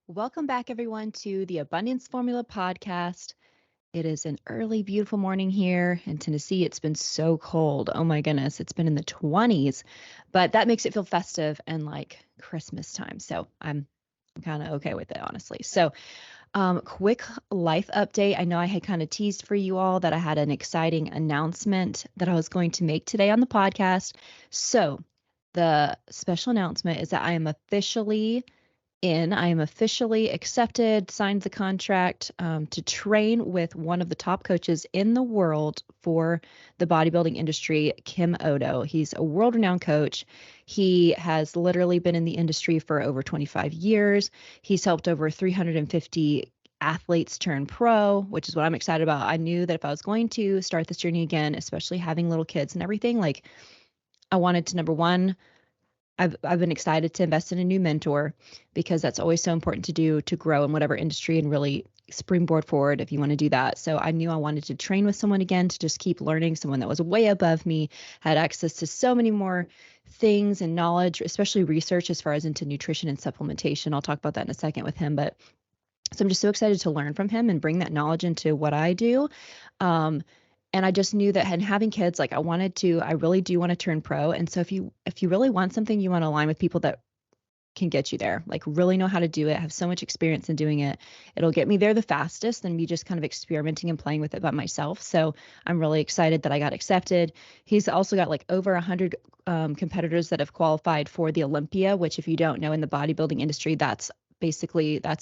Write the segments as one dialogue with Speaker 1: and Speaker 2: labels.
Speaker 1: Welcome back, everyone, to the Abundance Formula podcast. It is an early, beautiful morning here in Tennessee. It's been so cold. Oh my goodness, it's been in the 20s, but that makes it feel festive and like Christmas time. So I'm kind of okay with it, honestly. So, quick life update. I know I had kind of teased for you all that I had an exciting announcement that I was going to make today on the podcast. So, the special announcement is that I am officially accepted, signed the contract to train with one of the top coaches in the world for the bodybuilding industry, Kim Odo. He's a world renowned coach. He has literally been in the industry for over 25 years. He's helped over 350 athletes turn pro, which is what I'm excited about. I knew that if I was going to start this journey again, especially having little kids and everything, like I wanted to, number one, I've been excited to invest in a new mentor because that's always so important to do to grow in whatever industry and really springboard forward if you want to do that. So I knew I wanted to train with someone again to just keep learning, someone that was way above me, had access to so many more things and knowledge, especially research as far as into nutrition and supplementation. I'll talk about that in a second with him, but so I'm just so excited to learn from him and bring that knowledge into what I do. Um, and I just knew that and having kids, like I really do want to turn pro. And so if you really want something, you want to align with people that can get you there, like really know how to do it, have so much experience in doing it. It'll get me there the fastest than me just kind of experimenting and playing with it by myself. So I'm really excited that I got accepted. He's also got like over 100 competitors that have qualified for the Olympia, which if you don't know in the bodybuilding industry, that's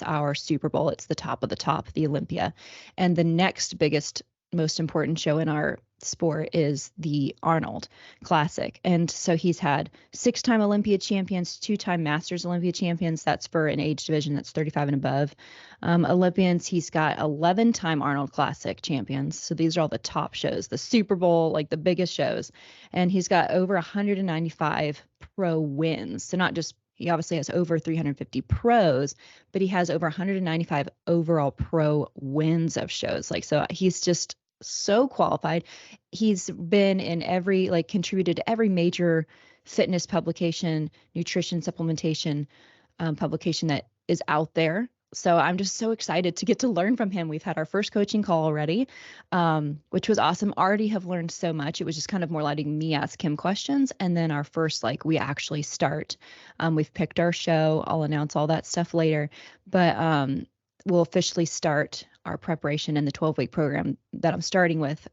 Speaker 1: our Super Bowl. It's the top of the top, the Olympia. And the next biggest, most important show in our sport is the Arnold Classic. And so he's had 6-time Olympia champions, 2-time Masters Olympia champions. That's for an age division that's 35 and above. Olympians, he's got 11-time Arnold Classic champions. So these are all the top shows, the Super Bowl, like the biggest shows. And he's got over 195 pro wins. So not just he obviously has over 350 pros, but he has over 195 overall pro wins of shows. Like, so he's just so qualified. He's been in every, like, contributed to every major fitness publication, nutrition supplementation publication that is out there. So I'm just so excited to get to learn from him. We've had our first coaching call already, which was awesome. Already have learned so much. It was just kind of more letting me ask him questions. And then our first, like, we actually start. We've picked our show. I'll announce all that stuff later. But we'll officially start our preparation in the 12-week program that I'm starting with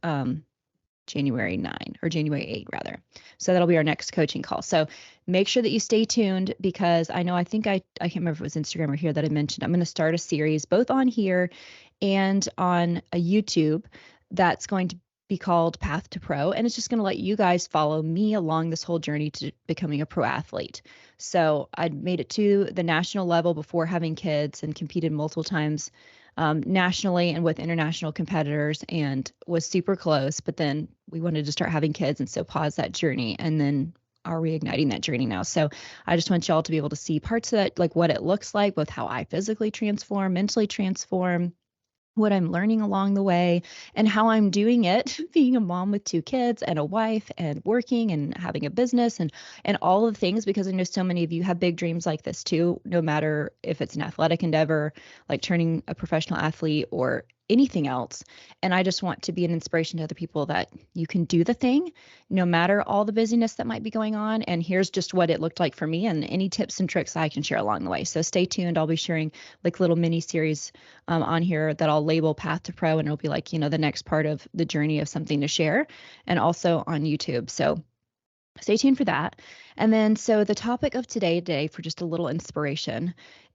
Speaker 1: January 9 or January 8 rather. So that'll be our next coaching call. So make sure that you stay tuned because I think I can't remember if it was Instagram or here that I mentioned, I'm going to start a series both on here and on a YouTube that's going to be called Path to Pro. And it's just going to let you guys follow me along this whole journey to becoming a pro athlete. So I made it to the national level before having kids and competed multiple times nationally and with international competitors and was super close. But then we wanted to start having kids and so pause that journey and then are reigniting that journey now. So I just want y'all to be able to see parts of that, like what it looks like, both how I physically transform, mentally transform, what I'm learning along the way and how I'm doing it, being a mom with 2 kids and a wife and working and having a business and all of the things, because I know so many of you have big dreams like this too, no matter if it's an athletic endeavor, like turning a professional athlete or anything else. And I just want to be an inspiration to other people that you can do the thing no matter all the busyness that might be going on. And here's just what it looked like for me and any tips and tricks I can share along the way. So stay tuned. I'll be sharing like little mini series on here that I'll label Path to Pro, and it'll be like, the next part of the journey of something to share, and also on YouTube. So stay tuned for that. And then, so the topic of today for just a little inspiration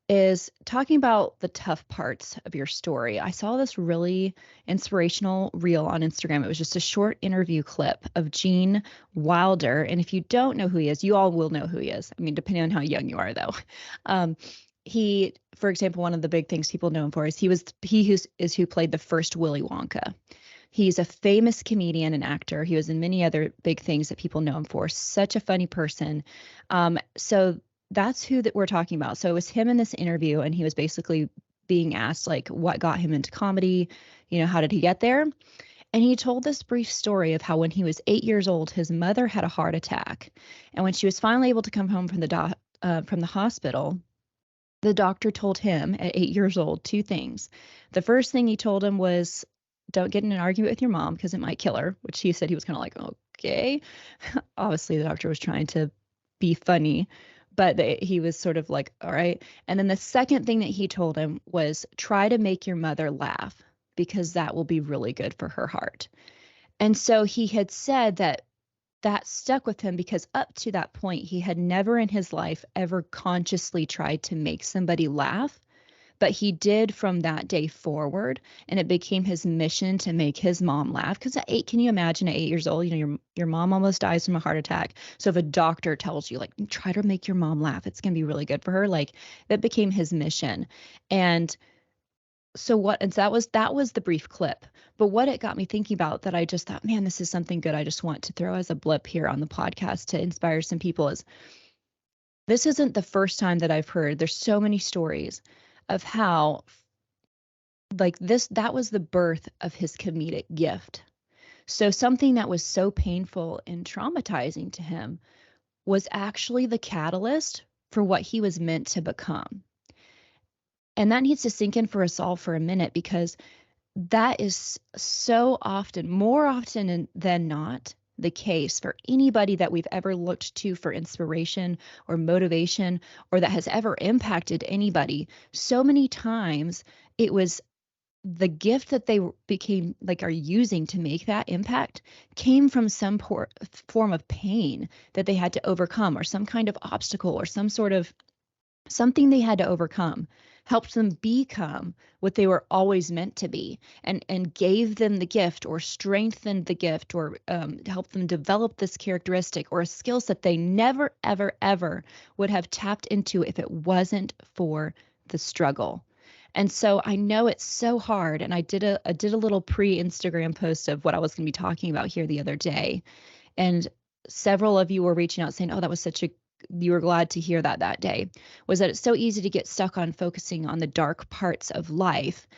Speaker 1: is talking about the tough parts of your story. I saw this really inspirational reel on Instagram. It was just a short interview clip of Gene Wilder. And if you don't know who he is, you all will know who he is. I mean, depending on how young you are, though. He, for example, one of the big things people know him for is who played the first Willy Wonka. He's a famous comedian and actor. He was in many other big things that people know him for. Such a funny person. So that's who that we're talking about. So it was him in this interview, and he was basically being asked, like, what got him into comedy? How did he get there? And he told this brief story of how when he was 8 years old, his mother had a heart attack. And when she was finally able to come home from the hospital, The doctor told him at 8 years old two things. The first thing he told him was, don't get in an argument with your mom because it might kill her, which he said he was kind of like, okay. Obviously, the doctor was trying to be funny, but he was sort of like, all right. And then the second thing that he told him was, try to make your mother laugh because that will be really good for her heart. And so he had said that stuck with him because up to that point, he had never in his life ever consciously tried to make somebody laugh. But he did from that day forward, and it became his mission to make his mom laugh. Because at 8, can you imagine at 8 years old, your mom almost dies from a heart attack. So if a doctor tells you like try to make your mom laugh, it's gonna be really good for her. Like that became his mission. And and so that was the brief clip. But what it got me thinking about that I just thought, man, this is something good I just want to throw as a blip here on the podcast to inspire some people is this isn't the first time that I've heard. There's so many stories of how like this that was the birth of his comedic gift. So something that was so painful and traumatizing to him was actually the catalyst for what he was meant to become. And that needs to sink in for us all for a minute because that is so often, more often than not, the case for anybody that we've ever looked to for inspiration or motivation or that has ever impacted anybody. So many times it was the gift that they became like are using to make that impact came from some form of pain that they had to overcome or some kind of obstacle or some sort of something they had to overcome helped them become what they were always meant to be and gave them the gift or strengthened the gift or helped them develop this characteristic or a skill set they never ever ever would have tapped into if it wasn't for the struggle. And so I know it's so hard, and I did a little pre-Instagram post of what I was going to be talking about here the other day, and several of you were reaching out saying, oh, that was such a you were glad to hear that day, was that it's so easy to get stuck on focusing on the dark parts of life.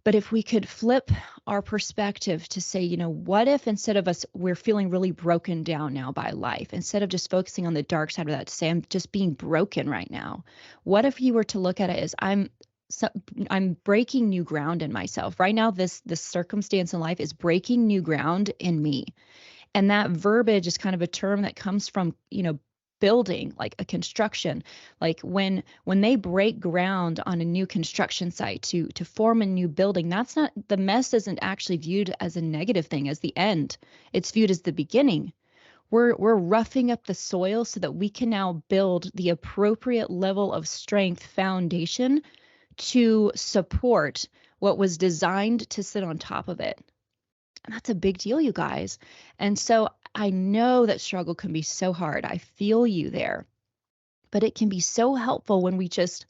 Speaker 1: But if we could flip our perspective to say, what if instead of we're feeling really broken down now by life, instead of just focusing on the dark side of that, to say, I'm just being broken right now. What if you were to look at it as I'm breaking new ground in myself right now. This circumstance in life is breaking new ground in me. And that verbiage is kind of a term that comes from, building, like a construction. Like when they break ground on a new construction site to form a new building, that's not, the mess isn't actually viewed as a negative thing, as the end. It's viewed as the beginning. We're roughing up the soil so that we can now build the appropriate level of strength foundation to support what was designed to sit on top of it. And that's a big deal, you guys. And so I know that struggle can be so hard. I feel you there. But it can be so helpful when we just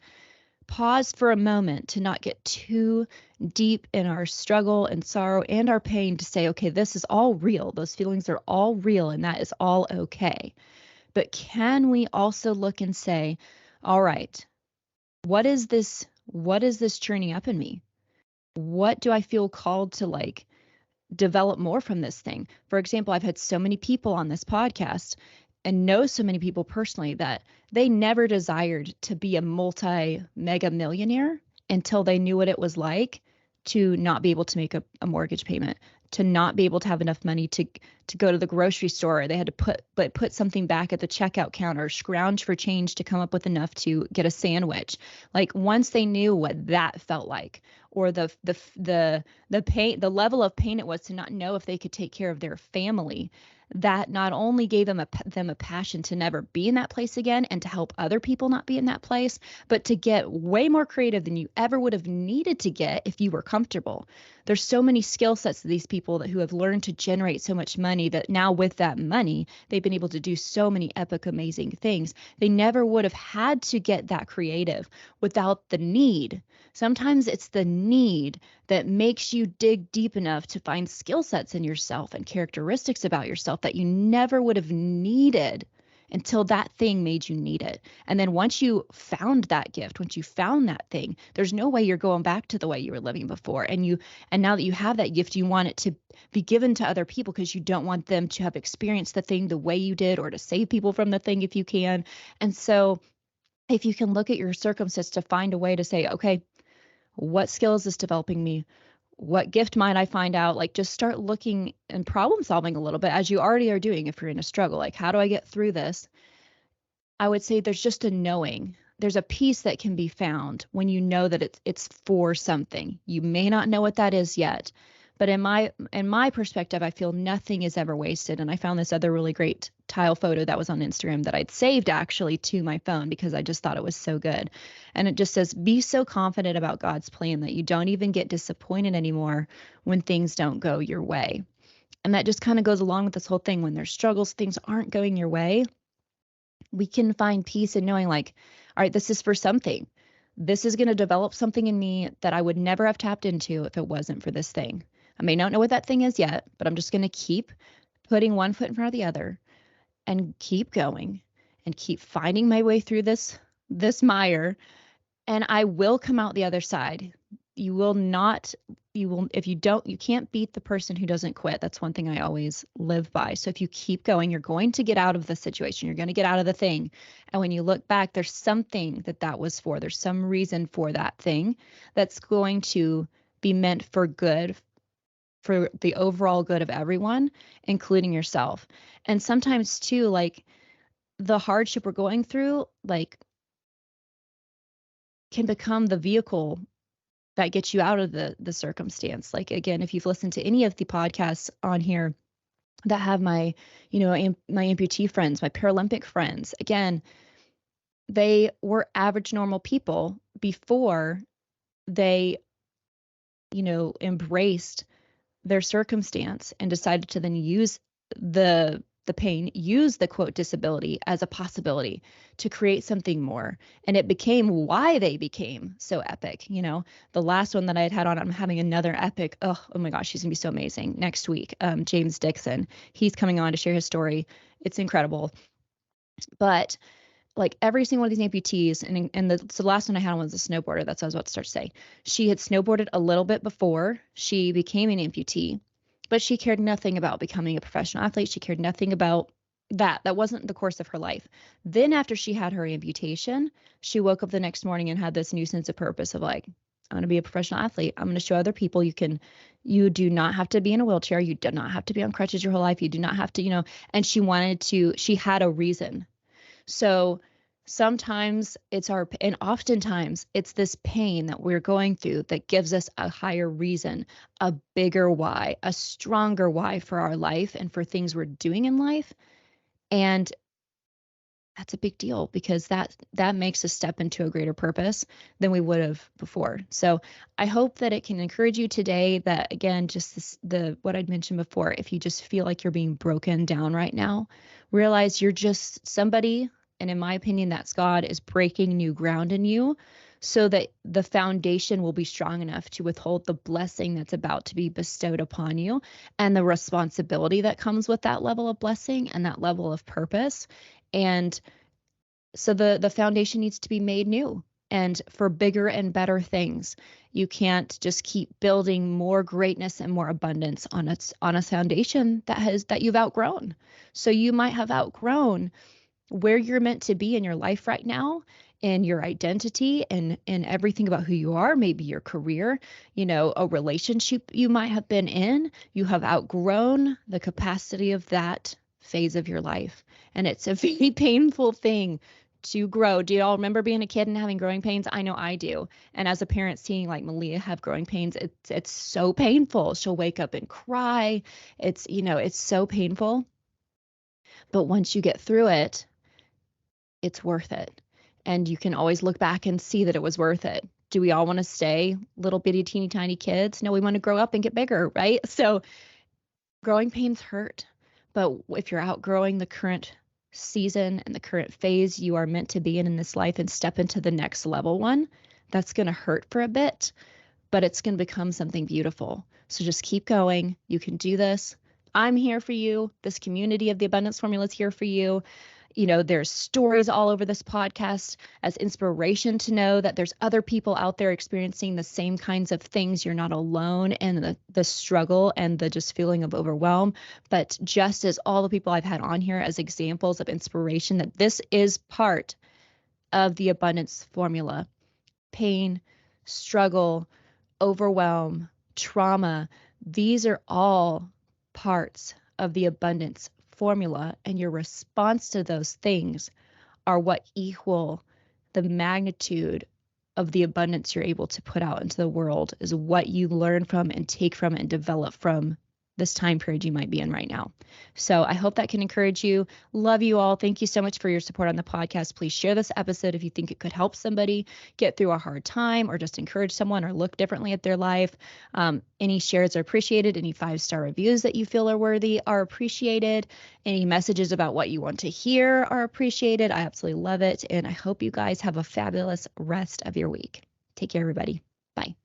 Speaker 1: pause for a moment to not get too deep in our struggle and sorrow and our pain to say, okay, this is all real. Those feelings are all real and that is all okay. But can we also look and say, all right, what is this churning up in me? What do I feel called to develop more from this thing? For example, I've had so many people on this podcast and know so many people personally that they never desired to be a mega millionaire until they knew what it was like to not be able to make a mortgage payment, to not be able to have enough money to go to the grocery store. They had to put something back at the checkout counter, scrounge for change to come up with enough to get a sandwich. Like once they knew what that felt like, or the pain, the level of pain it was to not know if they could take care of their family, that not only gave them a passion to never be in that place again and to help other people not be in that place, but to get way more creative than you ever would have needed to get if you were comfortable. There's so many skill sets of these people who have learned to generate so much money that now with that money, they've been able to do so many epic, amazing things. They never would have had to get that creative without the need. Sometimes it's the need that makes you dig deep enough to find skill sets in yourself and characteristics about yourself that you never would have needed until that thing made you need it. And then once you found that gift, once you found that thing, there's no way you're going back to the way you were living before. And now that you have that gift, you want it to be given to other people because you don't want them to have experienced the thing the way you did, or to save people from the thing if you can. And so if you can look at your circumstance to find a way to say, okay, what skill is this developing me? What gift might I find out? Like, just start looking and problem solving a little bit, as you already are doing if you're in a struggle. Like, how do I get through this? I would say there's just a knowing. There's a peace that can be found when you know that it's for something. You may not know what that is yet, but in my perspective, I feel nothing is ever wasted. And I found this other really great tile photo that was on Instagram that I'd saved actually to my phone because I just thought it was so good. And it just says, be so confident about God's plan that you don't even get disappointed anymore when things don't go your way. And that just kind of goes along with this whole thing. When there's struggles, things aren't going your way, we can find peace in knowing, like, all right, this is for something. This is going to develop something in me that I would never have tapped into if it wasn't for this thing. I may not know what that thing is yet, but I'm just going to keep putting one foot in front of the other and keep going and keep finding my way through this mire, and I will come out the other side. You will not, you will, if you don't, you can't beat the person who doesn't quit. That's one thing I always live by. So if you keep going, you're going to get out of the situation. You're going to get out of the thing. And when you look back, there's something that was for. There's some reason for that thing that's going to be meant for good, for the overall good of everyone, including yourself. And sometimes too, like, the hardship we're going through, like, can become the vehicle that gets you out of the circumstance. Like, again, if you've listened to any of the podcasts on here that have my, my amputee friends, my Paralympic friends, again, they were average normal people before they, embraced their circumstance and decided to then use the pain, use the quote disability as a possibility to create something more. And it became why they became so epic. The last one that I had on, I'm having another epic. Oh my gosh, he's gonna be so amazing next week. James Dixon, he's coming on to share his story. It's incredible. But like, every single one of these amputees, so the last one I had was a snowboarder. That's what I was about to start to say. She had snowboarded a little bit before she became an amputee, but she cared nothing about becoming a professional athlete. She cared nothing about that. That wasn't the course of her life. Then after she had her amputation, she woke up the next morning and had this new sense of purpose of, like, I'm going to be a professional athlete. I'm going to show other people you do not have to be in a wheelchair. You do not have to be on crutches your whole life. You do not have to, and she had a reason. So sometimes and oftentimes it's this pain that we're going through that gives us a higher reason, a bigger why, a stronger why for our life and for things we're doing in life. And that's a big deal because that makes us step into a greater purpose than we would have before. So I hope that it can encourage you today that, again, just what I'd mentioned before, if you just feel like you're being broken down right now, realize you're just somebody, and in my opinion, that's God, is breaking new ground in you so that the foundation will be strong enough to withhold the blessing that's about to be bestowed upon you and the responsibility that comes with that level of blessing and that level of purpose. And so the foundation needs to be made new and for bigger and better things. You can't just keep building more greatness and more abundance on a foundation that you've outgrown. So you might have outgrown where you're meant to be in your life right now, in your identity and everything about who you are, maybe your career, a relationship you might have been in. You have outgrown the capacity of that phase of your life. And it's a very painful thing to grow. Do you all remember being a kid and having growing pains? I know I do. And as a parent, seeing like Malia have growing pains, it's so painful. She'll wake up and cry. It's so painful. But once you get through it, it's worth it. And you can always look back and see that it was worth it. Do we all want to stay little bitty teeny tiny kids? No, we want to grow up and get bigger, right? So growing pains hurt. But if you're outgrowing the current season and the current phase you are meant to be in this life and step into the next level one, that's going to hurt for a bit, but it's going to become something beautiful. So just keep going. You can do this. I'm here for you. This community of the Abundance Formula is here for you. There's stories all over this podcast as inspiration to know that there's other people out there experiencing the same kinds of things. You're not alone in the struggle and the just feeling of overwhelm. But just as all the people I've had on here as examples of inspiration, that this is part of the abundance formula. Pain, struggle, overwhelm, trauma, these are all parts of the abundance formula, and your response to those things are what equal the magnitude of the abundance you're able to put out into the world, is what you learn from and take from and develop from this time period you might be in right now. So I hope that can encourage you. Love you all. Thank you so much for your support on the podcast. Please share this episode if you think it could help somebody get through a hard time or just encourage someone or look differently at their life. Any shares are appreciated. Any 5-star reviews that you feel are worthy are appreciated. Any messages about what you want to hear are appreciated. I absolutely love it. And I hope you guys have a fabulous rest of your week. Take care, everybody. Bye.